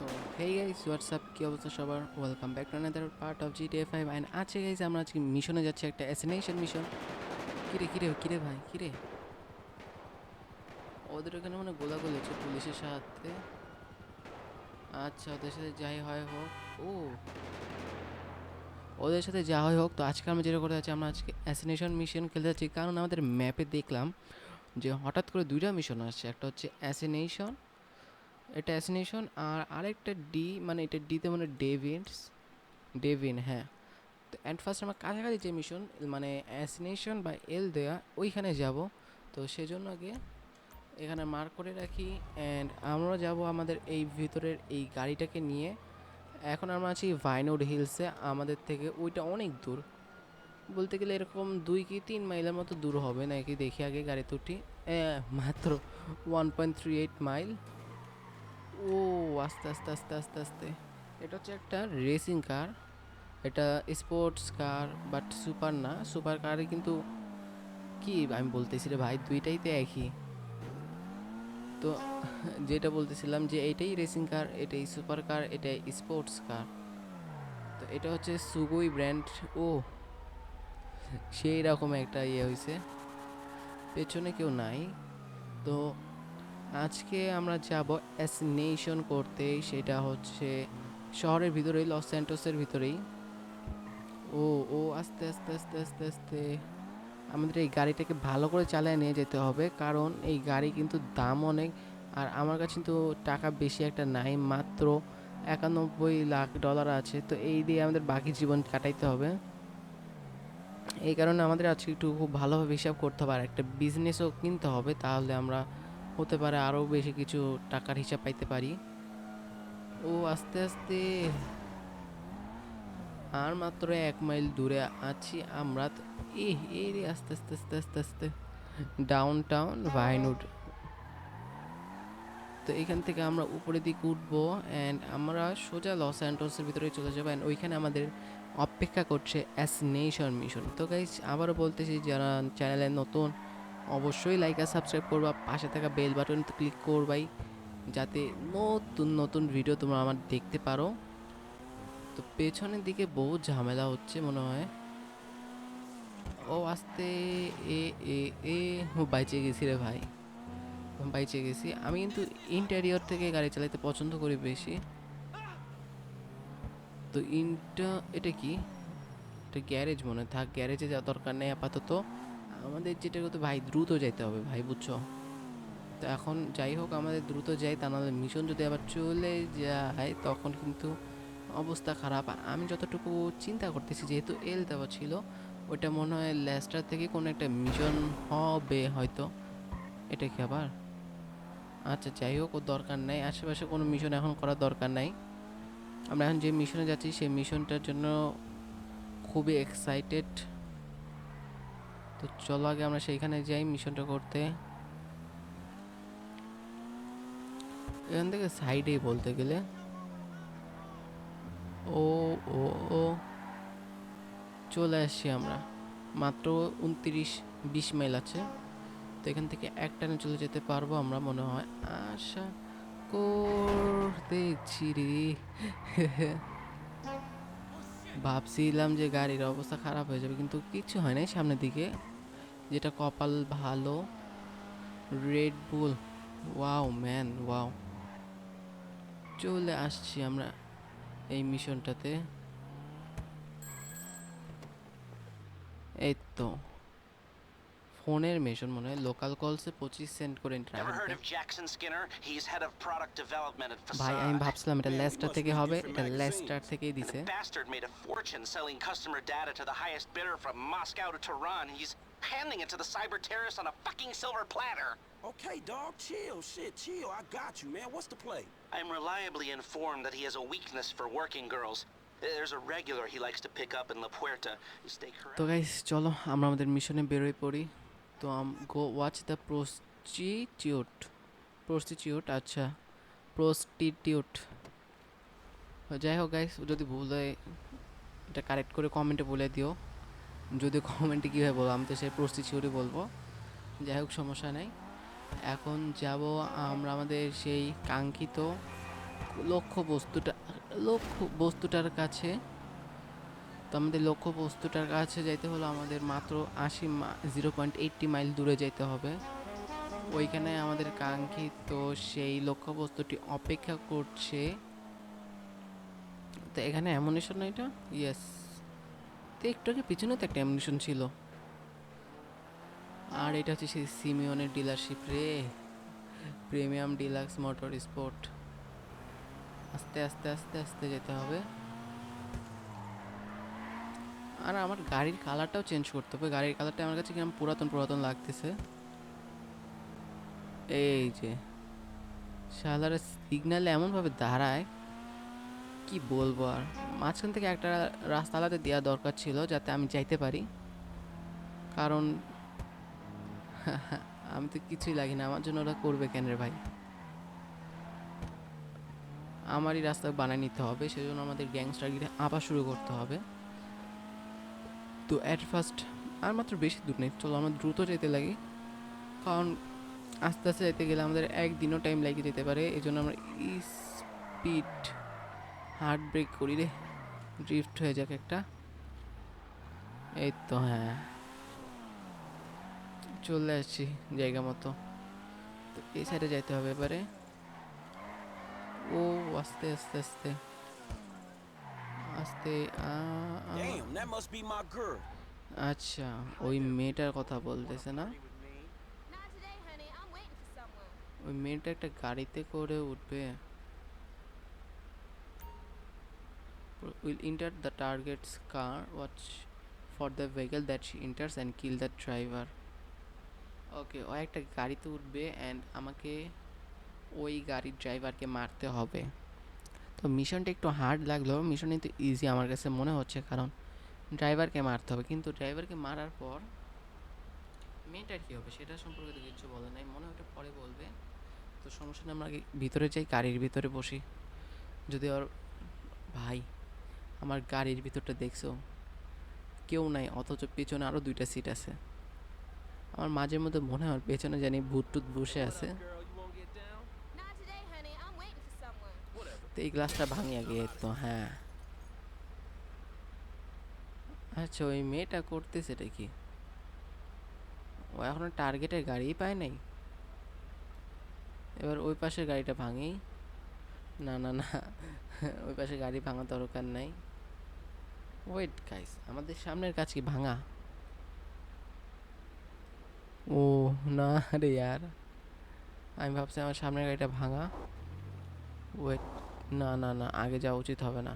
তো hey guys WhatsApp কী অবস্থা সবার, welcome back to another part of GTA 5 and আছে গাইস আমরা আজকে মিশনে যাচ্ছি, একটা অ্যাসাসিনেশন মিশন। কিরে ভাই কিরে, ওদের ওখানে মানে গোলাগুলি হচ্ছে পুলিশের সাথে। আচ্ছা ওদের সাথে যাই হয় হোক, ও ওদের সাথে যা হয় হোক, তো আজকে আমরা যেটা করতে যাচ্ছি, আমরা আজকে অ্যাসাসিনেশন মিশন খেলতে যাচ্ছি। কারণ আমাদের ম্যাপে দেখলাম যে হঠাৎ করে দুইটা মিশন আসছে, একটা হচ্ছে অ্যাসাসিনেশন, এটা অ্যাসাসিনেশন, আর আরেকটা ডি, মানে এটা ডিতে মানে ডেভিন, হ্যাঁ। তো অ্যান্ড ফার্স্ট আমার কাছাকাছি যে মিশন মানে অ্যাসিনেশন বা এল দেয়া, ওইখানে যাব। তো সেজন্য আগে এখানে মার্ক করে রাখি অ্যান্ড আমরা যাব আমাদের এই ভিতরের এই গাড়িটাকে নিয়ে। এখন আমরা আছি ভাইনউড হিলসে, আমাদের থেকে ওইটা অনেক দূর, বলতে গেলে এরকম 2 কি 3 মাইলের মতো দূর হবে নাকি, দেখি আগে গাড়িতে উঠি। মাত্র 1.38 মাইল। ও আস্তে আস্তে আস্তে আস্তে আস্তে, এটা হচ্ছে একটা রেসিং কার, এটা স্পোর্টস কার বাট সুপার না, সুপার কারে কিন্তু কি আমি বলতেছি রে ভাই, দুইটাই তো একই। তো যেটা বলতেছিলাম যে এইটাই রেসিং কার, এটাই সুপার কার, এটাই স্পোর্টস কার। তো এটা হচ্ছে সুগুই ব্র্যান্ড। ও সেই রকম একটা হয়েছে, পেছনে কেউ নাই। তো আজকে আমরা যাব অ্যাসিনেশন করতে, সেটা হচ্ছে শহরের ভিতরেই, লস স্যান্টোসের ভিতরেই। ও ও আস্তে আস্তে আস্তে আস্তে আস্তে আমাদের এই গাড়িটাকে ভালো করে চালিয়ে নিয়ে যেতে হবে, কারণ এই গাড়ি কিন্তু দাম অনেক, আর আমার কাছে কিন্তু টাকা বেশি একটা নাই, মাত্র 91 লাখ ডলার আছে। তো এই দিয়ে আমাদের বাকি জীবন কাটাইতে হবে। এই কারণে আমাদের আজকে একটু খুব ভালোভাবে হিসাব করতে হবে, আর একটা বিজনেসও কিনতে হবে, তাহলে আমরা হতে পারে আরও বেশি কিছু টাকার হিসাব পাইতে পারি। ও আস্তে আস্তে, আর মাত্র 1 মাইল দূরে আছি আমরা। এই রে আস্তে আস্তে আস্তে আস্তে আস্তে ডাউন টাউন ভাইনউড। তো এখান থেকে আমরা উপরের দিকে উঠবো অ্যান্ড আমরা সোজা লস অ্যান্টোসের ভিতরে চলে যাবো, অ্যান্ড ওইখানে আমাদের অপেক্ষা করছে অ্যাসিনেশন মিশন। তো গাইস আবারও বলতেছি, যারা চ্যানেলে নতুন অবশ্যই লাইক আর সাবস্ক্রাইব করবা, পাশে থাকা বেল বাটন ক্লিক করবাই, যাতে নতুন নতুন ভিডিও তোমরা আমার দেখতে পারো। তো পেছনের দিকে বহু ঝামেলা হচ্ছে মনে হয়। ও আস্তে, এ এ এ বাইচে গেছি রে ভাই, বাইচে গেছি। আমি কিন্তু ইন্টেরিয়র থেকে গাড়ি চালাতে পছন্দ করি বেশি। তো এটা কি, এটা গ্যারেজ মনে হয়, থাক গ্যারেজে যাওয়ার দরকার নেই আপাতত। আমাদের যেটা করতে ভাই দ্রুত যাইতে হবে ভাই, বুঝছো? তো এখন যাই হোক, আমাদের দ্রুত যাই, তা নাহলে মিশন যদি আবার চলে যায় তখন কিন্তু অবস্থা খারাপ। আর আমি যতটুকু চিন্তা করতেছি, যেহেতু এল দেওয়া ছিল, ওইটা মনে হয় ল্যাস্টার থেকে কোনো একটা মিশন হবে হয়তো। এটা কি আবার, আচ্ছা যাই হোক, ওর দরকার নাই, আশেপাশে কোনো মিশন এখন করার দরকার নাই। আমরা এখন যে মিশনে যাচ্ছি সেই মিশনটার জন্য খুবই এক্সাইটেড। তো চলো আগে আমরা সেইখানে যাই মিশনটা করতে। এখান থেকে সাইডেই বলতে গেলে। ও ও ও চলে আসছি আমরা, মাত্র 29-20 মাইল আছে। তো এখান থেকে একটানে চলে যেতে পারবো আমরা মনে হয়, আশা করতেছি রে। ভাবছিলাম যে গাড়ির অবস্থা খারাপ হয়ে যাবে, কিন্তু কিছু হয় নাই সামনের দিকে, যেটা কপাল ভালো। রেড বুল, ওয়াও ম্যান ওয়াও। চলে আসছি আমরা এই মিশনটাতে, এই তো ফোনের মিশন মনে হয়, লোকাল কলসে 25 সেন্ট করে Ever heard interview. of Jackson Skinner? He's head of product development at ভাই আমি Facade. ভাবছিলাম এটা Man, we লেস্টার must থেকে read হবে, different এটা লেস্টার magazines. থেকেই And the দিছে। bastard made a fortune selling customer data to the highest bidder from Moscow to Tehran. He's handing it to the cyber terrorists on a fucking silver platter. Okay, dog, chill. Shit, chill. I got you, man. What's the play? I'm reliably informed that he has a weakness for working girls. There's a regular he likes to pick up in La Puerta. You stake her তো out. Guys চলো আমরা আমাদের মিশনে বেরোয় পড়ি। তো গো watch the prostitute, আচ্ছা prostitute. যাই হোক গাইস, যদি ভুল হয় এটা কারেক্ট করে কমেন্টে বলে দিও, যদি কমেন্টে কীভাবে বলবো, আমি তো সেই প্রস্টিটিউটই বলবো। যাই হোক সমস্যা নেই। এখন যাব আমরা আমাদের সেই কাঙ্ক্ষিত লক্ষ্য বস্তুটার কাছে। তো আমাদের লক্ষ্য বস্তুটার কাছে যাইতে হলো আমাদের মাত্র 0.80 মাইল দূরে যেতে হবে। ওইখানে আমাদের কাঙ্ক্ষিত সেই লক্ষ্য বস্তুটি অপেক্ষা করছে। তো এখানে অ্যামুনিশন না এটা? ইয়েস। তো একটু আগে পিছনে তো একটা অ্যামুনিশন ছিল। আর এটা হচ্ছে সেই সিমিয়নের ডিলারশিপ রে, প্রিমিয়াম ডিলাক্স মোটর স্পোর্ট। আস্তে আস্তে আস্তে আস্তে যেতে হবে। আর আমার গাড়ির কালারটাও চেঞ্জ করতে হবে। গাড়ির কালারটা আমার কাছে কিরকম পুরাতন পুরাতন লাগতেছে। এই যে শালার সিগন্যালে এমনভাবে দাঁড়ায়, কি বলবো আর। মাঝখান থেকে একটা রাস্তা আলাদা দেওয়া দরকার ছিল যাতে আমি যাইতে পারি, কারণ আমি তো কিছুই লাগি না, আমার জন্য ওরা করবে কেন রে ভাই। আমারই রাস্তা বানিয়ে নিতে হবে, সেজন্য আমাদের গ্যাংস্টারগিরি আবার শুরু করতে হবে। তো অ্যাট ফার্স্ট আর মাত্র বেশি দূর নেই, চলো আমরা দ্রুত যেতে লাগি, কারণ আস্তে আস্তে যেতে গেলে আমাদের একদিনও টাইম লেগে যেতে পারে। এই জন্য আমরা স্পিড হার্ট ব্রেক করি রে, ড্রিফট হয়ে যাক একটা। এই তো হ্যাঁ, চলে আসছি জায়গা মতো। তো এই সাইডে যাইতে হবে এবারে। ও আস্তে আস্তে আস্তে আস্তে Damn, that must be my girl. আচ্ছা, ওই মেয়েটার কথা বলতেছে না? Not today, honey. I'm waiting for someone. ওই মেয়েটা একটা গাড়িতে করে উঠবে। Will enter the target's car, watch for the vehicle that she enters and kill the driver. ওকে, ও একটা গাড়িতে উঠবে অ্যান্ড আমাকে ওই গাড়ির ড্রাইভারকে মারতে হবে। তো মিশনটা একটু হার্ড লাগলো, মিশন কিন্তু ইজি আমার কাছে মনে হচ্ছে, কারণ ড্রাইভারকে মারতে হবে। কিন্তু ড্রাইভারকে মারার পর মেয়েটার কী হবে সেটা সম্পর্কে তো কিছু বলে নাই, মনে হয় ওটা পরে বলবে। তো সমস্যা নেই, আমরা আগে ভিতরে যাই, গাড়ির ভিতরে বসি। যদি ওর ভাই, আমার গাড়ির ভিতরটা দেখছো, কেউ নাই, অথচ পেছনে আরও 2টা সিট আছে। আমার মাঝে মধ্যে মনে হয় পেছনে জানি ভূত টুত বসে আছে। Not today, honey. I'm waiting for someone. তো এই গ্লাসটা ভাঙি আগে। তো হ্যাঁ, আচ্ছা ওই মেয়েটা করতেছে এটা কি? ও এখনো টার্গেটের গাড়িই পায় নাই। এবার ওই পাশের গাড়িটা ভাঙি। না না না, ওই পাশে গাড়ি ভাঙা দরকার নাই। ওয়েট গাইস, আমাদের সামনের কাজ কি ভাঙা? ও না রে ইয়ার, আমি ভাবছি আমার সামনের গাড়িটা ভাঙা। ওয়েট, না না না, আগে যাওয়া উচিত হবে না,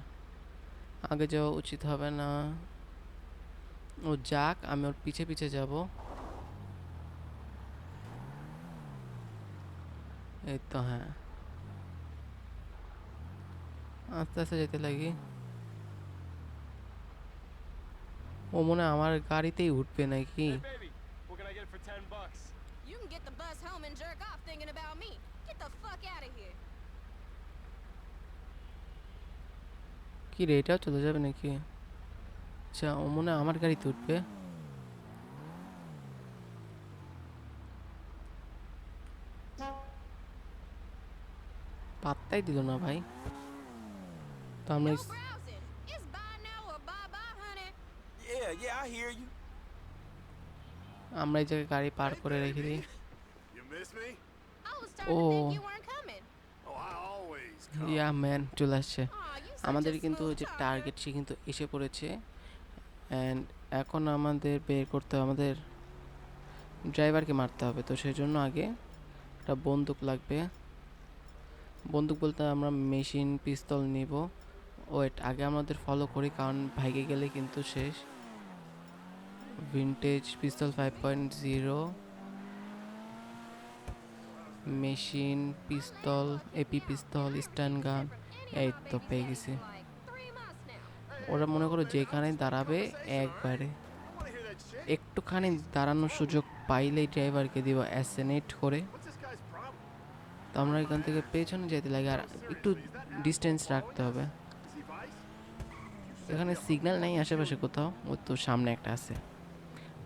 আগে যাওয়া উচিত হবে না। ও যাক, আমি ওর পিছে পিছে যাব। এই তো হ্যাঁ, আস্তে আস্তে যেতে লাগি। ও মনে হয় আমার গাড়িতেই উঠবে নাকি? Hey, baby, what can I get for $10? You can get the bus home and jerk off thinking about me. Get the fuck out of here. কি রে, এটাও চলে যাবে নাকি? আচ্ছা, ও মনে হয় আমার গাড়িতে উঠবে। পাত্তাই দিল না ভাই। তো আমরা No browsing. It's bye now or bye-bye, honey. Yeah, I hear you. আমরা এই জায়গায় গাড়ি পার করে রেখে দিই। You miss me? I was starting to Oh. think you weren't coming. Oh, I always come. Yeah man, চলে আসছে। Aw, you such আমাদের a কিন্তু smooth যে talker. টার্গেট সে কিন্তু এসে পড়েছে, অ্যান্ড এখন আমাদের বের করতে হবে, আমাদের ড্রাইভারকে মারতে হবে। তো সেই জন্য আগে একটা বন্দুক লাগবে। বন্দুক বলতে আমরা মেশিন পিস্তল নিব। ওয়েট, আগে আমাদের ফলো করি, কারণ ভাইগে গেলে কিন্তু শেষ। ভিনটেজ পিস্তল 5.0, মেশিন পিস্তল, এপি পিস্তল, স্ট্যান্ড গান। এই তো পেয়ে গেছি। Like 3 months now. ওরা মনে করো যেখানে দাঁড়াবে একবারে, Want to hear that shit? একটুখানি দাঁড়ানোর সুযোগ পাইলেই ড্রাইভারকে দিব অ্যাসেনেট করে। What's this guy's problem? তো আমরা এখান থেকে পেছনে যেতে লাগে, আর একটু ডিস্টেন্স রাখতে হবে। Is he Vice? এখানে সিগন্যাল নেই আশেপাশে কোথাও, ওই তো সামনে একটা আছে।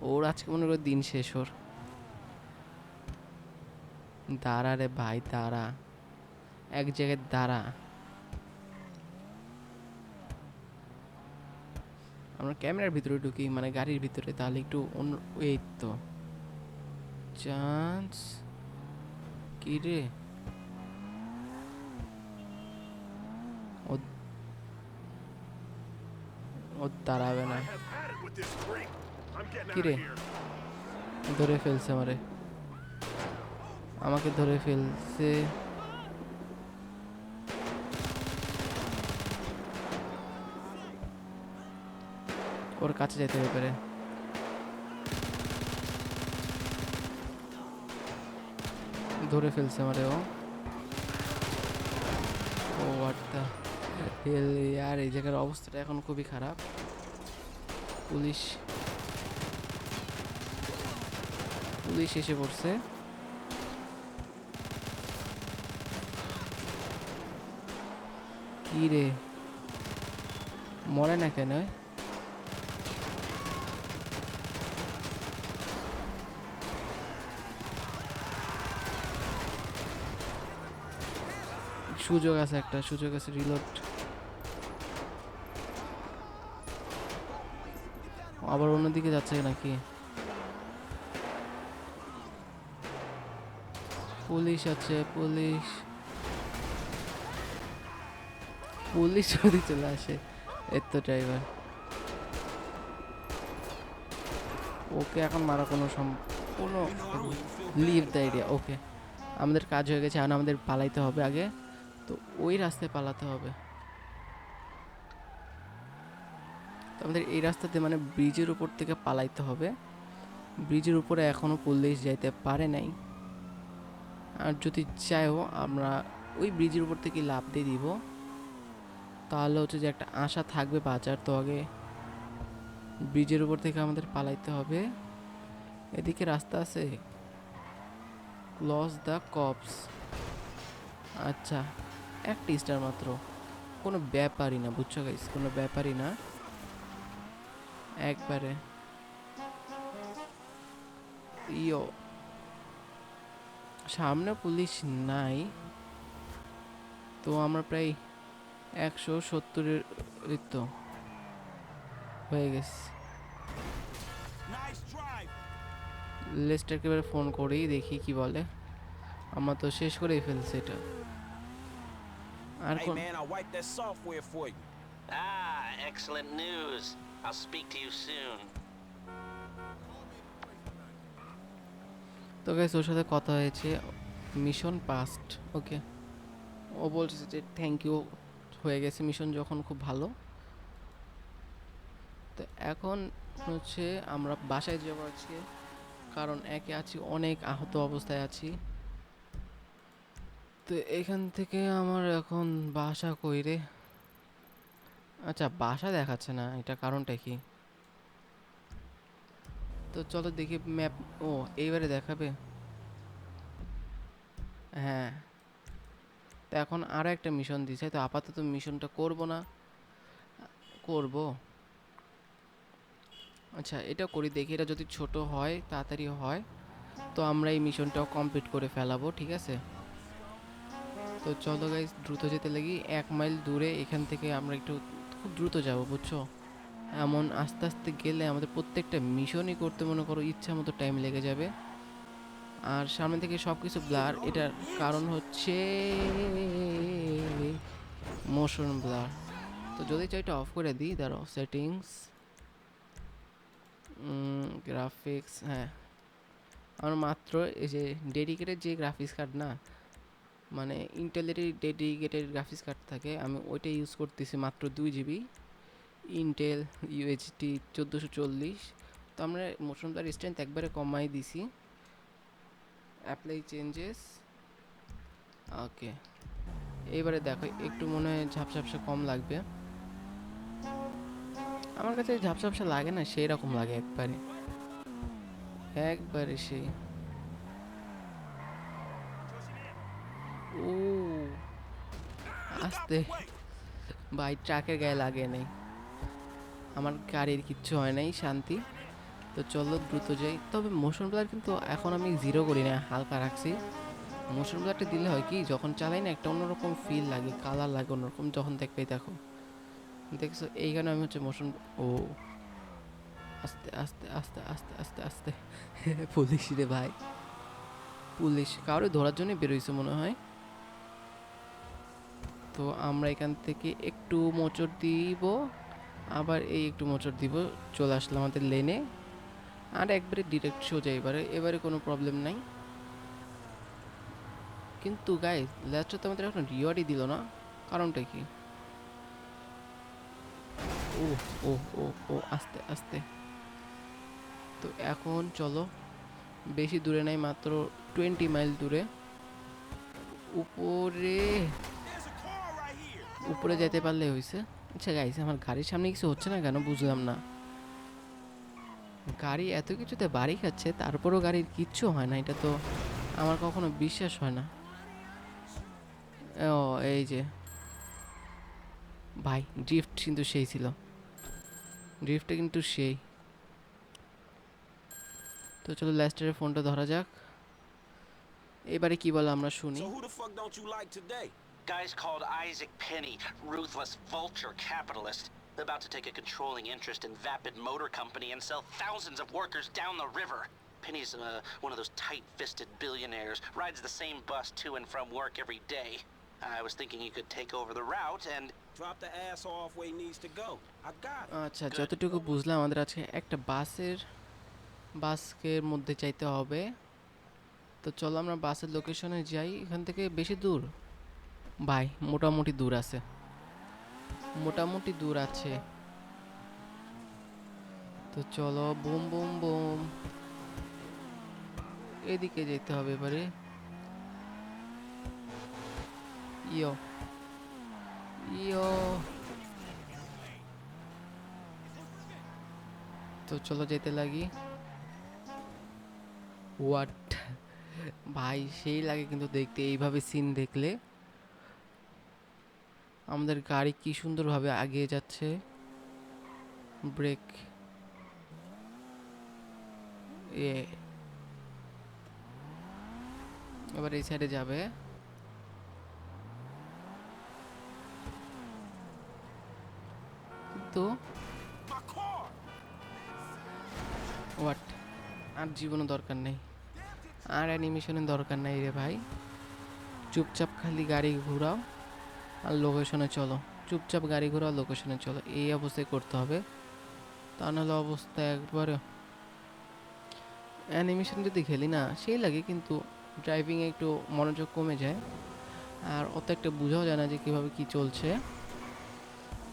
ওর আজকে মনে করো দিন শেষ ওর। দাঁড়া রে ভাই, দাঁড়া, এক জায়গায় দাঁড়া। আমরা ক্যামেরার ভিতরে ঢুকি মানে গাড়ির ভিতরে, তাহলে একটু অন্য। এই তো চান্স কি রে, ও ও দাঁড়াবে না। I have had it with this freak. I'm getting out Kire. of here. ধরে ফেলছে আমাকে ধরে ফেলছে। ওর কাছে যেতে হবে পারে। ধরে ফেলছে আমারে ও। ও হোয়াট দ্য হেল ইয়ার, এই জায়গার অবস্থাটা এখন খুবই খারাপ। পুলিশ এসে পড়ছে। কি রে, মরে না কেন? সুযোগ আছে, একটা সুযোগ আছে, রিলোড। আবার অন্যদিকে যাচ্ছে নাকি? পুলিশ আছে, পুলিশ যদি চলে আসে। এর তো ড্রাইভার, ওকে এখন মারা কোনো লিভ দ্য এরিয়া। ওকে, আমাদের কাজ হয়ে গেছে, এখন আমাদের পালাইতে হবে আগে। তো ওই রাস্তায় পালাতে হবে। তো আমাদের এই রাস্তাতে মানে ব্রিজের উপর থেকে পালাইতে হবে। ব্রিজের উপরে এখনো পুলিশ যাইতে পারে নাই, আর যদি চাইও আমরা ওই ব্রিজের উপর থেকে লাফ দিয়ে দিব, তাহলে হচ্ছে যে একটা আশা থাকবে বাঁচার। তো আগে ব্রিজের উপর থেকে আমাদের পালাইতে হবে। এদিকে রাস্তা আছে, লস দ্য কপস। আচ্ছা, একটা স্টার মাত্র, কোনো ব্যাপারই না, বুঝছো গাইস, কোনো ব্যাপারই না একবারে। ইয়ো, সামনে পুলিশ নাই, তো আমরা প্রায় 170-এর তো হয়ে গেছে। Nice drive. লেস্টারকে এবার ফোন করেই দেখি কি বলে। আমরা তো শেষ করেই ফেলছি এটা। আর Hey কোন man, I wiped that software for you. Ah, excellent news. I'll speak to you soon. তো গাইস, ওর সাথে কথা হয়েছে, মিশন পাস্ট। ওকে, ও বলছে যে থ্যাংক ইউ, হয়ে গেছে মিশন যখন, খুব ভালো। তো এখন হচ্ছে আমরা বাসায় যাবো আজকে, কারণ একে আছি অনেক আহত অবস্থায় আছি। তো এখান থেকে আমার এখন বাসা কইরে, আচ্ছা বাসা দেখাচ্ছে না, এটা কারণটা কি? তো চলো দেখি ম্যাপ। ও, এইবারে দেখাবে। হ্যাঁ, তো এখন আরও একটা মিশন দিছে, তো আপাতত মিশনটা করব না, করব। আচ্ছা, এটা করি দেখি, এটা যদি ছোট হয়, তাড়াতাড়ি হয়, তো আমরা এই মিশনটাও কমপ্লিট করে ফেলাবো, ঠিক আছে? তো চলো গাইস, দ্রুত যেতে লাগি। 1 মাইল দূরে এখান থেকে আমরা একটু খুব দ্রুত যাব, বুঝছো? এমন আস্তে আস্তে গেলে আমাদের প্রত্যেকটা মিশনই করতে মনে করো ইচ্ছা মতো টাইম লেগে যাবে। আর সামনে থেকে সব কিছু ব্লার, এটার কারণ হচ্ছে মোশন ব্লার। তো যদি চাই এটা অফ করে দিই, দাঁড়াও, সেটিংস, গ্রাফিক্স। হ্যাঁ, আমার মাত্র এই যে ডেডিকেটেড যে গ্রাফিক্স কার্ড না, মানে ইন্টেলের ডেডিকেটেড গ্রাফিক্স কার্ড থাকে, আমি ওইটা ইউজ করতেছি, মাত্র 2 জিবি ইন্টেল ইউএইচডি 1440। তো আমরা মোশন ব্লার স্ট্রেংথ একবারে কমাই দিছি। অ্যাপ্লাই চেঞ্জেস, ওকে। এইবারে দেখো একটু মনে হয় ঝাপসা কম লাগবে। আমার কাছে ঝাপসা লাগে না, সেই রকম লাগে একবারে সেই। ও আস্তে ভাই, ট্রাকের গায়ে লাগে নাই, আমার গাড়ির কিচ্ছু হয় নাই, শান্তি। তো চলো দ্রুত যাই। তবে মোশন ব্লার কিন্তু এখন আমি 0 করি না, হালকা রাখছি। মোশন ব্লারটা দিলে হয় কি, যখন চালাই না একটা অন্যরকম ফিল লাগে, কালার লাগে অন্যরকম, যখন দেখবে। দেখো, দেখছো এইখানে আমি হচ্ছে মোশন, ও আস্তে আস্তে আস্তে আস্তে আস্তে আস্তে পুলিশ রে ভাই, পুলিশ কাউরে ধরার জন্য বেরোইছে মনে হয়। তো আমরা এখান থেকে একটু মোচড় দিব, আবার এই একটু মোচড় দিব, চলে আসলাম আমাদের লেনে। আর একবারে ডিরেক্ট সোজা, এবারে এবারে কোনো প্রবলেম নাই। কিন্তু গাইস লাস্টে তো আমাদের এখন রিওয়ার্ডই দিল না, কারণটা কি? ও ও ও ও আস্তে আস্তে। তো এখন চলো, বেশি দূরে নাই, মাত্র 20 মাইল দূরে। উপরে There's a car right here. উপরে যেতে পারলে হয়েছে। আচ্ছা গাইস, আমার গাড়ির সামনে কিছু হচ্ছে না কেন বুঝলাম না। গাড়ি এত কিছুতে বাড়ি খাচ্ছে, তারপরও গাড়ির কিচ্ছু হয় না, এটা তো আমার কখনো বিশ্বাস হয় না। ও এই যে ভাই, ড্রিফট কিন্তু সেই ছিল, ড্রিফটটা কিন্তু সেই। তো চলো ল্যাস্টারের ফোনটা ধরা যাক, এবারে কি বলে আমরা শুনি। So who the fuck don't you like today? Guy's called Isaac Penny, ruthless vulture capitalist, about to take a controlling interest in Vapid Motor Company and sell thousands of workers down the river. Penny's one of those tight-fisted billionaires, rides the same bus to and from work every day. I was thinking you could take over the route and... Drop the ass off where he needs to go. I got it. আচ্ছা, যতটুকু বুঝলাম আমাদের আজকে একটা বাসের মধ্যে চাইতে হবে। তো চলো আমরা বাসের লোকেশনে যাই। এখান থেকে বেশি দূর ভাই? মোটামুটি দূর আছে, মোটামুটি দূর আছে। তো চলো, বুম বুম বুম, এদিকে যেতে হবে এবারে। ইয়ো ইয়ো। তো চলো যেতে লাগি। হোয়াট ভাই, সেই লাগে কিন্তু দেখতে এইভাবে সিন দেখলে। আমাদের গাড়ি কি সুন্দরভাবে এগিয়ে যাচ্ছে, ব্রেক এ। এবার এই সাইডে যাবে। তো My car. হোয়াট, আর জীবনও দরকার নেই, আর অ্যানিমেশনের দরকার নাই রে ভাই। চুপচাপ খালি গাড়ি ঘোরাও আর লোকেশনে চলো, চুপচাপ গাড়ি ঘোরাও লোকেশনে চলো, এই অবস্থায় করতে হবে। তা নাহলে অবস্থা একবারে। অ্যানিমেশন যদি খেলি না সেই লাগে, কিন্তু ড্রাইভিংয়ে একটু মনোযোগ কমে যায়, আর অত একটা বোঝাও যায় না যে কীভাবে কী চলছে।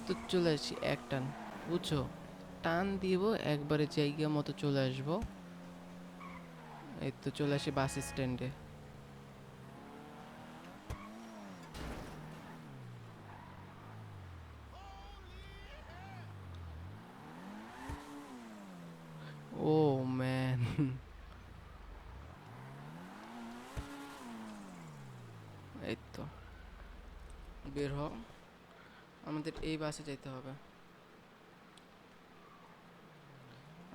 তো চলে আসছি এক টান, বুঝছো, টান দিব একবারে জায়গা মতো চলে আসবো। এই তো চলে আসি বাস স্ট্যান্ডে। ও ম্যান, এই তো বের হ, আমাদের এই বাসে যেতে হবে।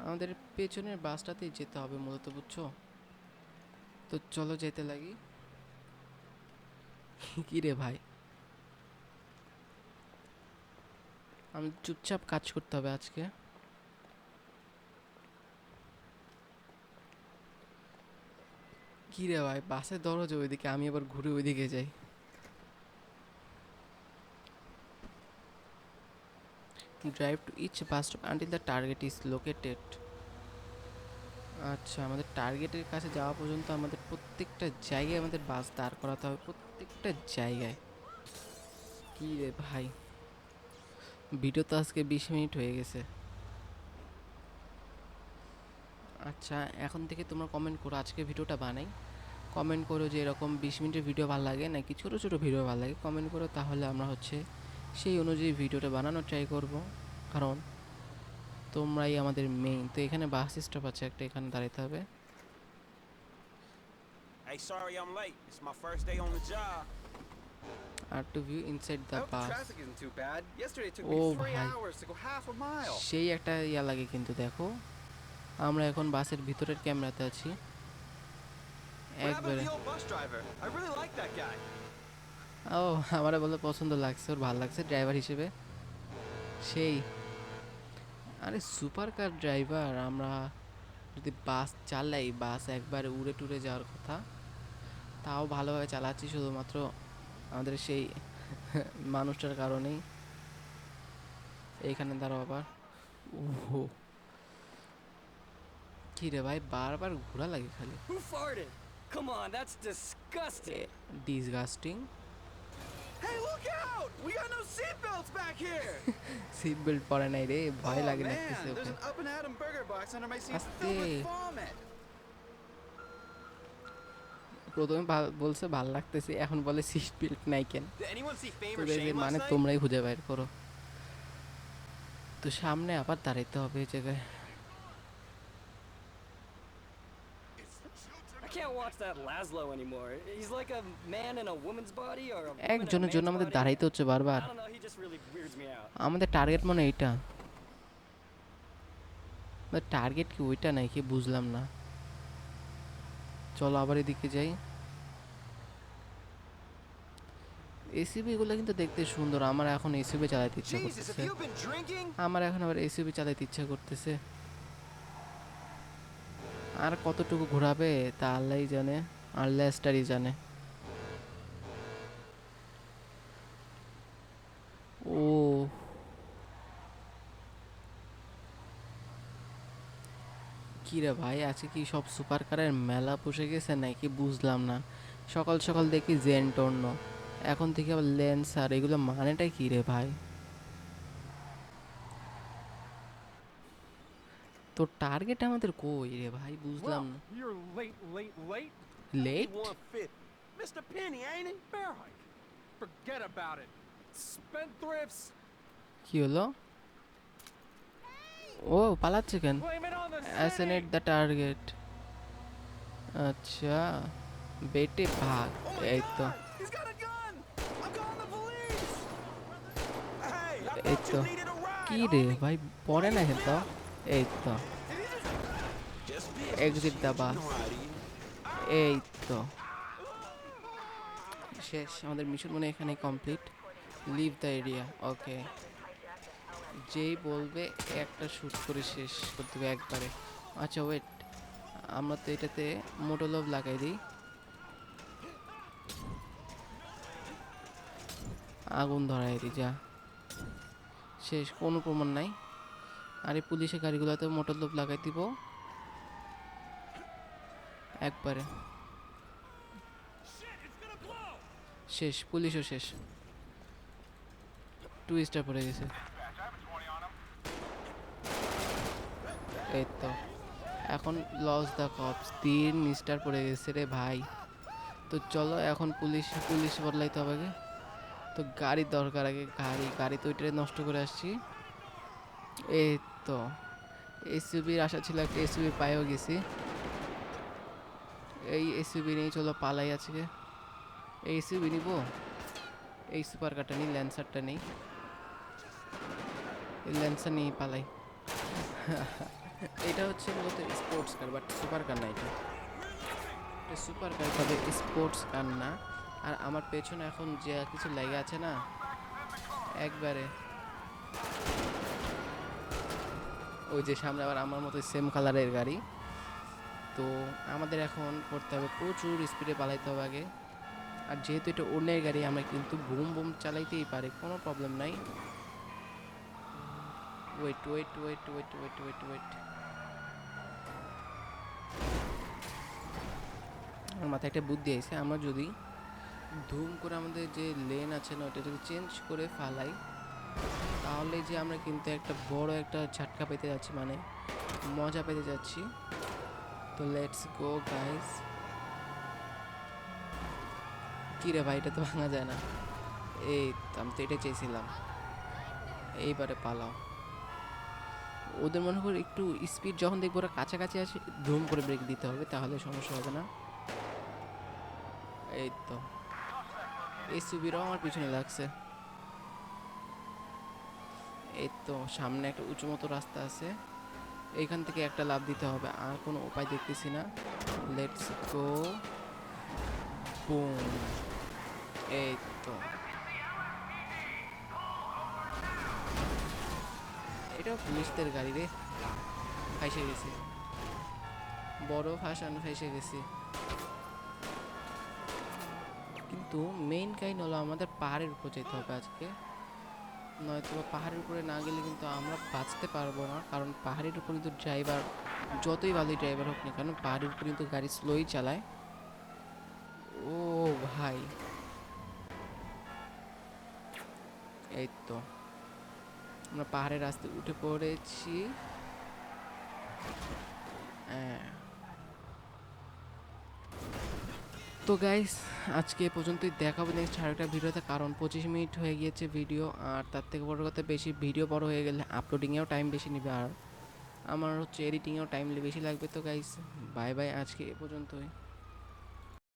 আমাদের পেছনের বাসটাতেই যেতে হবে মূলত, বুঝছো। তো চলো যেতে লাগি। কি রে ভাই, আমি চুপচাপ কাজ করতে হবে আজকে। কি রে ভাই, বাসে দরজ ওইদিকে, আমি আবার ঘুরে ওইদিকে যাই। Drive to each bus stop until the target is located. আচ্ছা, আমাদের টার্গেটের কাছে যাওয়া পর্যন্ত আমাদের প্রত্যেকটা জায়গায় আমাদের বাস দাঁড় করাতে হবে, প্রত্যেকটা জায়গায়। কি রে ভাই, ভিডিও তো আজকে 20 মিনিট হয়ে গেছে। আচ্ছা, এখন থেকে তোমরা কমেন্ট করো আজকে ভিডিওটা বানাই। কমেন্ট করো যে এরকম 20 মিনিটের ভিডিও ভালো লাগে নাকি ছোটো ছোটো ভিডিও ভালো লাগে, কমেন্ট করো, তাহলে আমরা হচ্ছে সেই অনুযায়ী ভিডিওটা বানানোর ট্রাই করব। কারণ তোমরাই আমাদের মেইন। তো এখানে বাস স্টপ আছে একটা, এখানে দাঁড়াতে হবে। Hey, sorry I'm late. It's my first day on the job. আর to view inside I the hope the bus. traffic isn't too bad. Yesterday it took Oh, me 3 bhai. hours to go half a mile. সেই একটা ইয়া লাগে কিন্তু। দেখো আমরা এখন বাসের ভিতরের ক্যামেরাতে আছি What happened to একবারে। the old bus driver? I really like that guy. ও, আমারে বলে পছন্দ লাগছে, ওর ভালো লাগছে ড্রাইভার হিসেবে সেই। আরে সুপার কার ড্রাইভার, আমরা যদি বাস চালাই, বাস একবারে উড়ে টুরে যাওয়ার কথা, তাও ভালোভাবে চালাচ্ছি শুধুমাত্র আমাদের সেই মানুষটার কারণেই। এইখানে দাঁড়াও আবার। ওহো, কি রে ভাই, বারবার ঘোরা লাগে খালি। Who farted? Come on, that's disgusting. Disgusting. Hey, look out! We got no seatbelts back here! Seat belt পরে নাই রে, ভয় Oh, লাগে man, লাগতেছে there's okay. an Up and Atom burger box under my seat Aste. filled with vomit. প্রথমে বলছে ভাল লাগতেছে, এখন বলে সিট বেল্ট নাই কেন। Did anyone see Fame or তোদের যে Shame মানে last night? তোমরাই খুঁজে বাইর করো। তো সামনে আবার দাঁড়াইতে হবে এই জায়গায়। I can't watch that Laszlo anymore. He's like a man in a woman's body or a woman in a একজনের জন্য man's আমাদের body. দাঁড়াইতে হচ্ছে বারবার। I don't know, he just really weirds me out. আমাদের টার্গেট মানে এইটা, target কি ওইটা নাই কি বুঝলাম না। চলো আবার এদিকে যাই। এসইউভি গুলো কিন্তু দেখতে সুন্দর, আমার এখন এসইউভি চালাতে ইচ্ছা Jesus, করতেছে। have you been drinking? আমার এখন আবার এসইউভি চালাতে ইচ্ছা করতেছে। আর কতটুকু ঘোরাবে তা আল্লাহই জানে, আর লেস্টারই জানে। ও কি রে ভাই, আজকে কি সব সুপার কারের মেলা বসে গেছে নাকি বুঝলাম না। সকাল সকাল দেখি জেনটর্ন, এখন থেকে আবার লেন্সার, এগুলো মানেটাই কি রে ভাই? তো টার্গেট আমাদের কই রে ভাই, বুঝলাম Well, না। you're late. Late? 150. Mr. Penny, ain't it? Bear hike. Forget about it. Spendthrifts. কি হলো? ও পালাচ্ছে কেন? Blame it on the অ্যাসিনেট city. The target. আচ্ছা, বেটে ভাগ। Oh my এই তো, God! He's got a gun! I'm calling the police! Hey, I এই thought তো। you needed a ride. কি রে ভাই, পড়ে না কিন্তু। এই তো, Just exit the bus. know how it is. এই তো শেষ, আমাদের মিশন মনে হয় এখানে complete. Leave the area. Okay, যেই বলবে একটা শ্যুট করে শেষ করতে হবে একবারে। আচ্ছা ওয়েট, আমরা তো এটাতে মোটোলভ লাগাই দিই, আগুন ধরাই দিই, যা শেষ, কোনো প্রমাণ নাই। আর এই পুলিশের গাড়িগুলোতে মোটোলভ লাগাই দিব একবারে, শেষ, পুলিশও শেষ। 2 স্টার পড়ে গেছে। এই তো এখন লস দ্য কপস, 3 স্টার পড়ে গেছে রে ভাই। তো চলো এখন পুলিশ বদলাইতে হবে আগে। তো গাড়ির দরকার আগে, গাড়ি তো ওইটারে নষ্ট করে আসছি। এই তো এসইউভির আশা ছিল, একটা এসইউভি পাইও গেছি। এই এসইউভি নিয়ে চলো পালাই আজকে। এই এসইউভি নিব, এই সুপার কারটা নিই, ল্যান্সারটা নেই, এই ল্যান্সার নিয়ে পালাই। এটা হচ্ছে মূলত sports car, but super car না, এটা সুপার কার, তবে স্পোর্টস কার না। আর আমার পেছনে এখন যে কিছু লেগে আছে না একবারে, ওই যে সামনে আবার আমার মতো সেম কালারের গাড়ি। তো আমাদের এখন করতে হবে প্রচুর স্পিডে পালাইতে হবে আগে। আর যেহেতু এটা অন্যের গাড়ি, আমরা কিন্তু বুম বুম চালাইতেই পারি, কোনো প্রবলেম নাই। Wait wait wait wait wait wait wait, আমার মাথায় একটা বুদ্ধি আছে, আমরা যদি ধুম করে আমাদের যে লেন আছে না ওটা যদি চেঞ্জ করে ফালাই, তাহলে যে আমরা কিন্তু একটা বড় একটা ঝাটকা পেতে যাচ্ছি, মানে মজা পেতে যাচ্ছি। তো লেটস গো গাইস। কি রে ভাই, এটা তো ভাঙা যায় না। এই তো আমি তো এটা চেয়েছিলাম। এইবারে পালাও। ওদের মনে করে একটু স্পিড যখন দেখবো ওরা কাছাকাছি আসে, ধুম করে ব্রেক দিতে হবে, তাহলে সমস্যা হবে না। এই তো এসইউভিরাও আমার পিছনে লাগছে। এই তো সামনে একটা উঁচু মতো রাস্তা আছে, এইখান থেকে একটা লাফ দিতে হবে, আর কোনো উপায় দেখতেছি না। Let's go broom. এই তো এটাও পুলিশদের গাড়ি রে, ফাইসে গেছে, বড় ফাঁসান ফাইসে গেছে। কিন্তু মেইন কাহিনী হলো আমাদের পাহাড়ের উপর যেতে হবে আজকে, নয়তো পাহাড়ের উপরে না গেলে কিন্তু আমরা বাঁচতে পারবো না। কারণ পাহাড়ের উপর কিন্তু ড্রাইভার যতই ভালোই ড্রাইভার হোক না কেন, পাহাড়ের উপর কিন্তু গাড়ি স্লোই চালায়। ও ভাই, এই তো আমরা পাহাড়ের রাস্তায় উঠে পড়েছি। হ্যাঁ, তো গাইস আজকে এ পর্যন্তই, দেখাবো নেক্সট আরেকটা ভিডিওতে। কারণ 25 মিনিট হয়ে গিয়েছে ভিডিও, আর তার থেকে বড় কথা বেশি ভিডিও বড় হয়ে গেলে আপলোডিংয়েও টাইম বেশি নেবে, আর আমার হচ্ছে এডিটিংয়েও টাইম বেশি লাগবে। তো গাইস বাই বাই, আজকে এ পর্যন্তই।